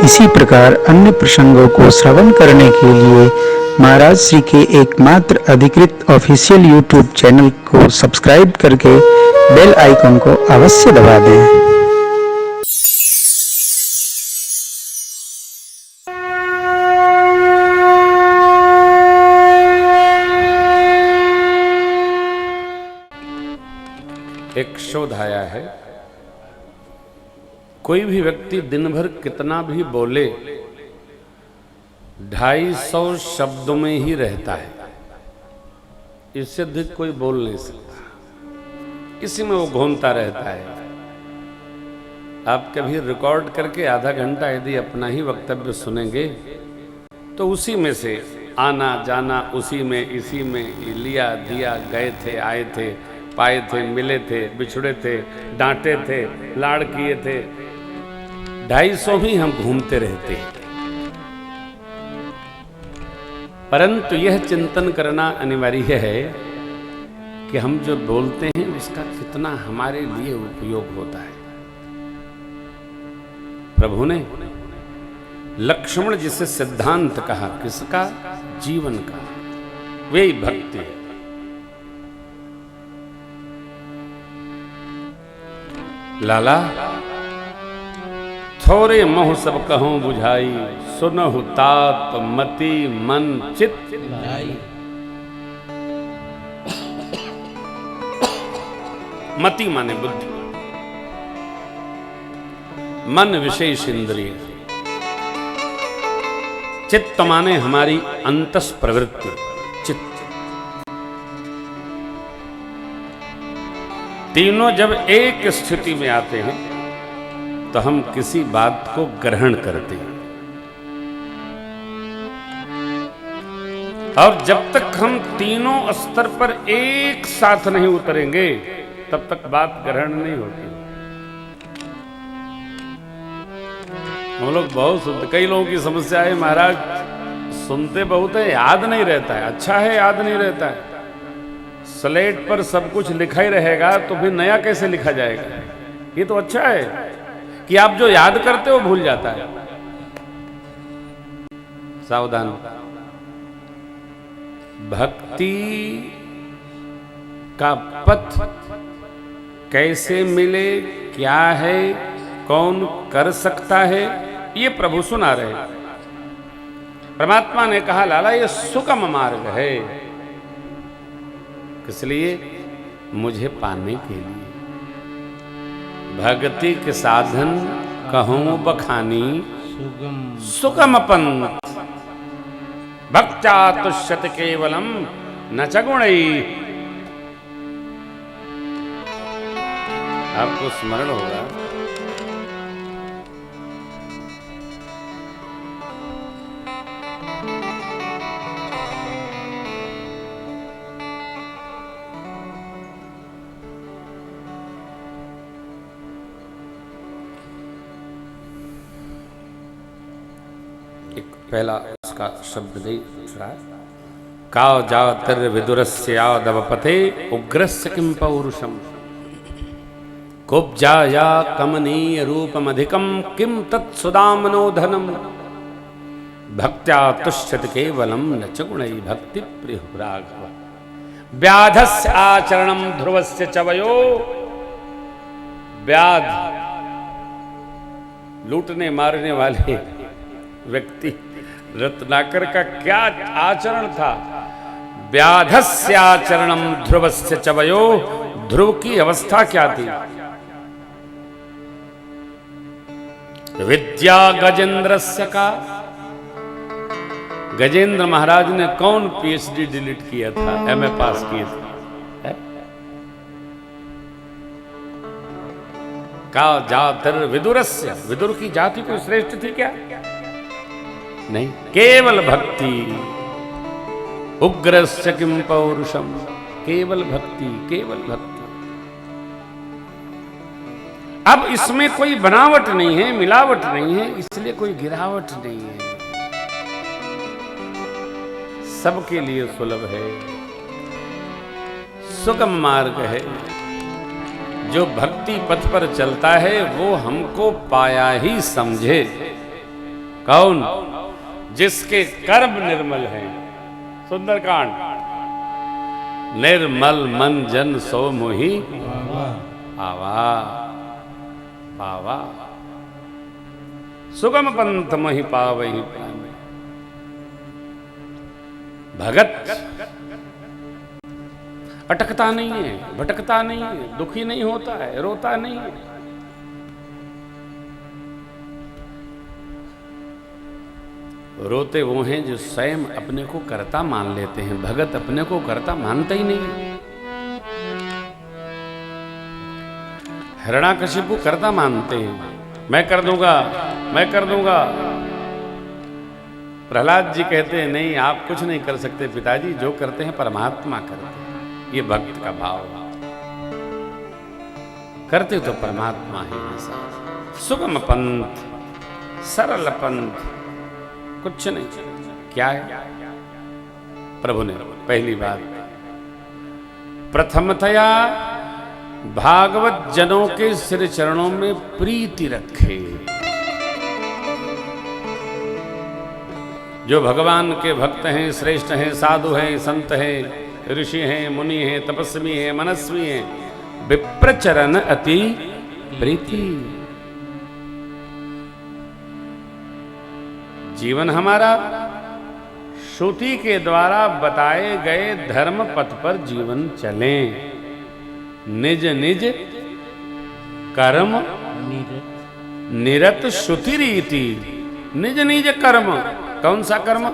इसी प्रकार अन्य प्रसंगों को श्रवण करने के लिए महाराज श्री के एकमात्र अधिकृत ऑफिशियल यूट्यूब चैनल को सब्सक्राइब करके बेल आइकन को अवश्य दबा दें। एक शोध आया है, कोई भी व्यक्ति दिन भर कितना भी बोले 250 शब्दों में ही रहता है, इससे अधिक कोई बोल नहीं सकता, इसी में वो घूमता रहता है। आप कभी रिकॉर्ड करके आधा घंटा यदि अपना ही वक्तव्य सुनेंगे तो उसी में से आना जाना, उसी में इसी में लिया दिया, गए थे आए थे, पाए थे मिले थे, बिछड़े थे, डांटे थे, लाड़ किए थे, 250 ही हम घूमते रहते हैं। परंतु यह चिंतन करना अनिवार्य है कि हम जो बोलते हैं उसका कितना हमारे लिए उपयोग होता है। प्रभु ने लक्ष्मण जी से सिद्धांत कहा, किसका? जीवन का। वे भक्ति है। लाला थोरे मोह सब कहूं बुझाई, सुनहु तात मति मन चित्त लाई। मति माने बुद्धि, मन विशेष इंद्रिय, चित्त माने हमारी अंतस प्रवृत्ति चित्त। तीनों जब एक स्थिति में आते हैं तो हम किसी बात को ग्रहण करते हैं, और जब तक हम तीनों स्तर पर एक साथ नहीं उतरेंगे तब तक बात ग्रहण नहीं होती। हम लोग बहुत सुनते, कई लोगों की समस्या है, महाराज सुनते बहुत है, याद नहीं रहता है। अच्छा है, याद नहीं रहता है। स्लेट पर सब कुछ लिखा ही रहेगा तो फिर नया कैसे लिखा जाएगा? ये तो अच्छा है कि आप जो याद करते हो भूल जाता है। सावधान। भक्ति का पथ कैसे मिले, क्या है, कौन कर सकता है, ये प्रभु सुना रहे। परमात्मा ने कहा, लाला ये सुगम मार्ग है, इसलिए मुझे पाने के लिए भक्ति के साधन कहूं बखानी, सुगम पंथ भक्त्या तुष्यत केवलम न च गुणैः। आपको स्मरण होगा, पहला उसका शब्द नहीं दूसरा, काव जाव तिर विदुरस्य यादवपते उग्रस्य किं पौरुषम कुब्जा या कमनीय रूपमधिकम किं तत्सुदामनोधनम भक्त्या तुष्यत केवलम न च गुणैः भक्ति प्रिय राघव। व्याधस्य आचरणम ध्रुवस्य चवयो, व्याध लूटने मारने वाले व्यक्ति रत्नाकर का क्या आचरण था? व्याधस्य आचरणम ध्रुवस्य चवयो, ध्रुव की अवस्था क्या थी? विद्या गजेंद्रस्य का, गजेंद्र महाराज ने कौन पीएचडी डिलीट किया था, एमए पास किए थे? का जातर विदुरस्य, विदुर की जाति कोई श्रेष्ठ थी क्या? नहीं, केवल भक्ति। उग्रस्य किं पौरुषम, केवल भक्ति, केवल भक्ति। अब इसमें कोई बनावट नहीं है, मिलावट नहीं है, इसलिए कोई गिरावट नहीं है, सबके लिए सुलभ है, सुगम मार्ग है। जो भक्ति पथ पर चलता है वो हमको पाया ही समझे। कौन? जिसके कर्म निर्मल हैं। सुंदरकांड। निर्मल मन जन सो मोहि पावा पावा, सुगम पंथ मोहि पावहि प्राण। भगत अटकता नहीं है, भटकता नहीं है, दुखी नहीं होता है, रोता नहीं है। रोते वो हैं जो स्वयं अपने को कर्ता मान लेते हैं। भगत अपने को कर्ता मानता ही नहीं। हिरण्याकशिपु कर्ता मानते हैं, मैं कर दूंगा, मैं कर दूंगा। प्रहलाद जी कहते हैं नहीं, आप कुछ नहीं कर सकते पिताजी, जो करते हैं परमात्मा करते हैं। ये भक्त का भाव है। करते तो परमात्मा ही है। सुगम पंथ, सरल पंथ, कुछ नहीं। क्या है? प्रभु ने पहली बात प्रथमतया भागवत जनों के सिर चरणों में प्रीति रखे। जो भगवान के भक्त हैं, श्रेष्ठ हैं, साधु हैं, संत हैं, ऋषि हैं, मुनि हैं, तपस्वी हैं, मनस्वी हैं, विप्रचरण अति प्रीति। जीवन हमारा श्रुति के द्वारा बताए गए धर्म पथ पर जीवन चलें। निज निज कर्म निरत श्रुति रीति। निज निज कर्म। कौन सा कर्म?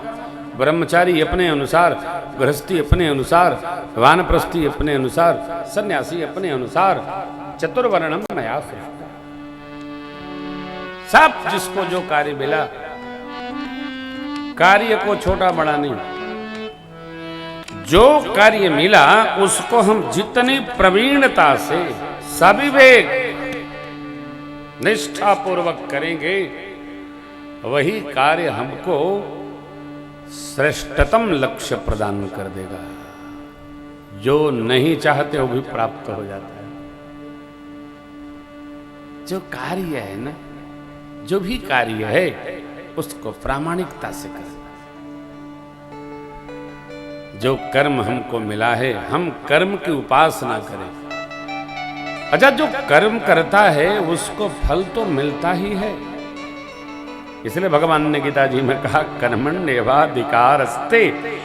ब्रह्मचारी अपने अनुसार, गृहस्थी अपने अनुसार, वानप्रस्थी अपने अनुसार, सन्यासी अपने अनुसार, चतुर्वर्णम मया सृष्टा। सब जिसको जो कार्य मिला, कार्य को छोटा बड़ा नहीं, जो कार्य मिला उसको हम जितनी प्रवीणता से, सविवेक, निष्ठा पूर्वक करेंगे, वही कार्य हमको श्रेष्ठतम लक्ष्य प्रदान कर देगा। जो नहीं चाहते वो भी प्राप्त हो जाता है। जो कार्य है ना, जो भी कार्य है उसको प्रामाणिकता से करें। जो कर्म हमको मिला है, हम कर्म की उपासना करें। अच्छा, जो कर्म करता है उसको फल तो मिलता ही है। इसलिए भगवान ने गीता जी में कहा कर्मण्येवाधिकारस्ते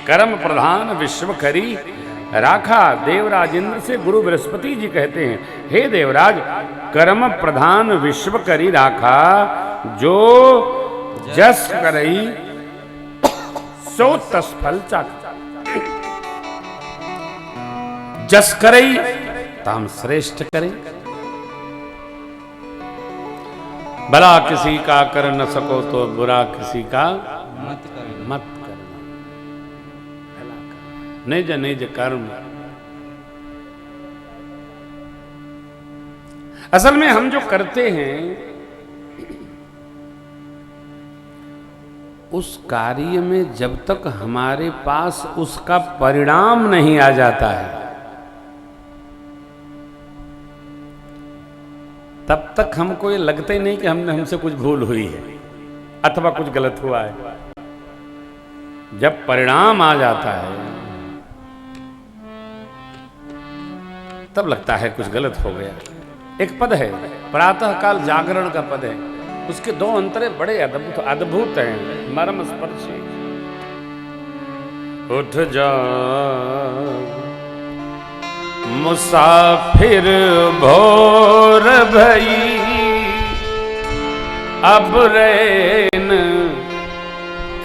कर्म प्रधान विश्व करी राखा। देवराज इंद्र से गुरु बृहस्पति जी कहते हैं, हे देवराज, कर्म प्रधान विश्व करी राखा। जो जस करई सो तस फल चाख। जस करई ताम श्रेष्ठ करें। भला किसी का कर न सको तो बुरा किसी का मत करना। निज निज कर्म। असल में हम जो करते हैं उस कार्य में जब तक हमारे पास उसका परिणाम नहीं आ जाता है तब तक हमको ये लगता ही नहीं कि हमसे कुछ भूल हुई है अथवा कुछ गलत हुआ है। जब परिणाम आ जाता है तब लगता है कुछ गलत हो गया। एक पद है प्रातः काल जागरण का पद है, उसके दो अंतरे बड़े अद्भुत हैं, मर्म स्पर्शी। उठ जा मुसाफिर भोर भई, अब रैन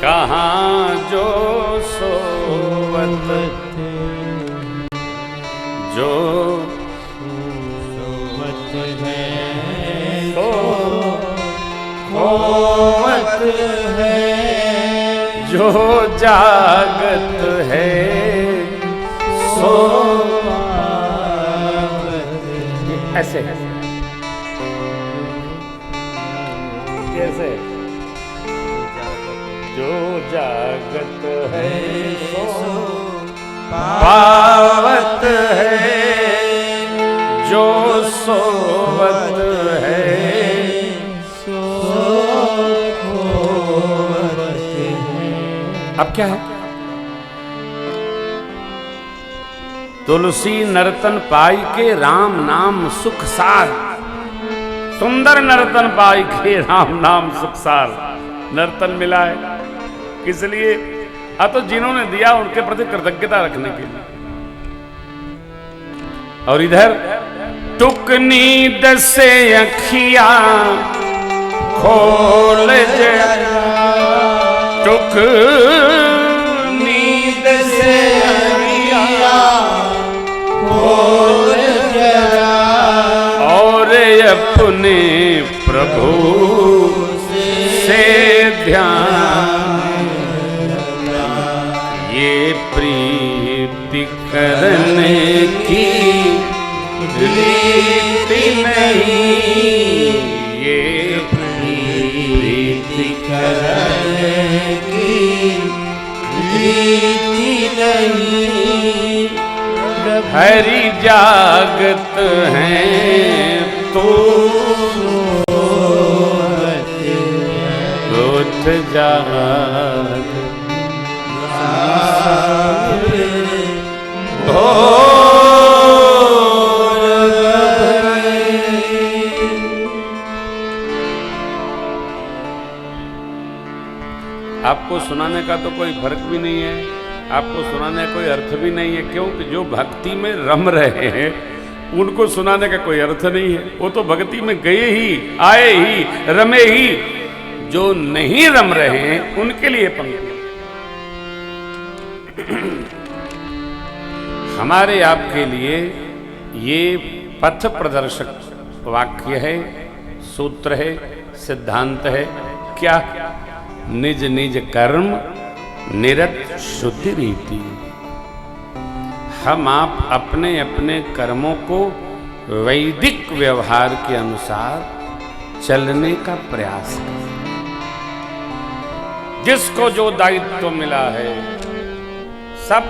कहाँ जो सोवत, जो सोवत है तो खोवत है, जो जागत है सो ऐसे कैसे, जो जागत है सो पावत है, जो सोवत है सो खोवत अब क्या है? तुलसी नर्तन पाई के राम नाम सुख सार, सुंदर नर्तन पाई के राम नाम सुख सार। नर्तन मिला है किस लिए? तो जिन्होंने दिया उनके प्रति कृतज्ञता रखने के लिए। और इधर टुक नींद से अखिया खोल जरा, टुक नींद से अखिया खोल जरा, और अपने प्रभु से ध्यान, ये प्रीति करने की रीति नहीं, ये प्रीति करने की रीति नहीं। हरि जागत हैं तो उठ जाग, आपको सुनाने का तो कोई फर्क भी नहीं है, आपको सुनाने का कोई अर्थ भी नहीं है। क्योंकि जो भक्ति में रम रहे हैं उनको सुनाने का कोई अर्थ नहीं है। वो तो भक्ति में गए ही, आए ही, रमे ही। जो नहीं रम रहे हैं उनके लिए पंक्ति। हमारे आपके लिए ये पथ प्रदर्शक वाक्य है, सूत्र है, सिद्धांत है। क्या? निज निज कर्म निरत शुद्धि रीति। हम आप अपने अपने कर्मों को वैदिक व्यवहार के अनुसार चलने का प्रयास करें। जिसको जो दायित्व मिला है सब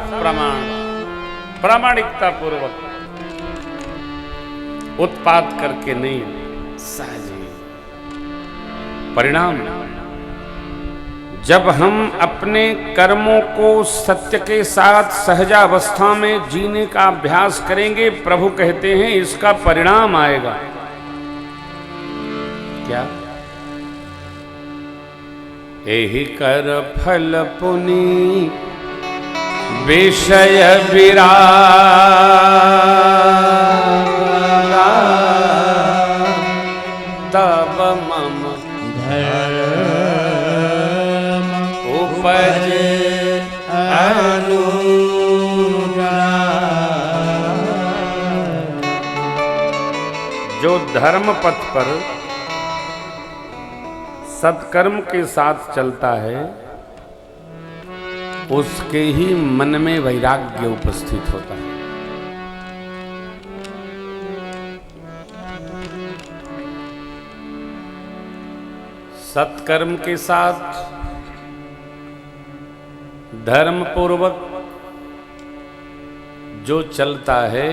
प्रामाणिकता पूर्वक, उत्पात करके नहीं, सहज। परिणाम, जब हम अपने कर्मों को सत्य के साथ सहजावस्था में जीने का अभ्यास करेंगे, प्रभु कहते हैं इसका परिणाम आएगा। क्या? एहि कर फल पुनि विषय विराग, तब मम उपज अनुराग। जो धर्म पथ पर सत्कर्म के साथ चलता है उसके ही मन में वैराग्य उपस्थित होता है। सत्कर्म के साथ धर्म पूर्वक जो चलता है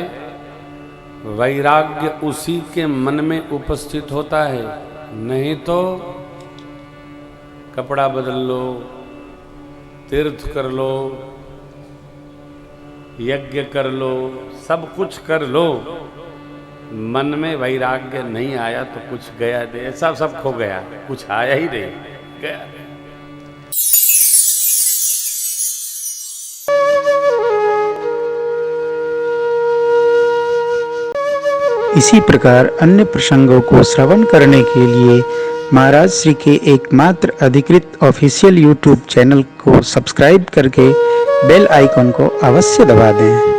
वैराग्य उसी के मन में उपस्थित होता है। नहीं तो कपड़ा बदल लो, तीर्थ कर लो, यज्ञ कर लो, सब कुछ कर लो, मन में वैराग्य नहीं आया तो कुछ गया नहीं, ऐसा सब खो गया, कुछ आया ही नहीं, गया। इसी प्रकार अन्य प्रसंगों को श्रवण करने के लिए महाराज श्री के एकमात्र अधिकृत ऑफिशियल YouTube चैनल को सब्सक्राइब करके बेल आइकन को अवश्य दबा दें।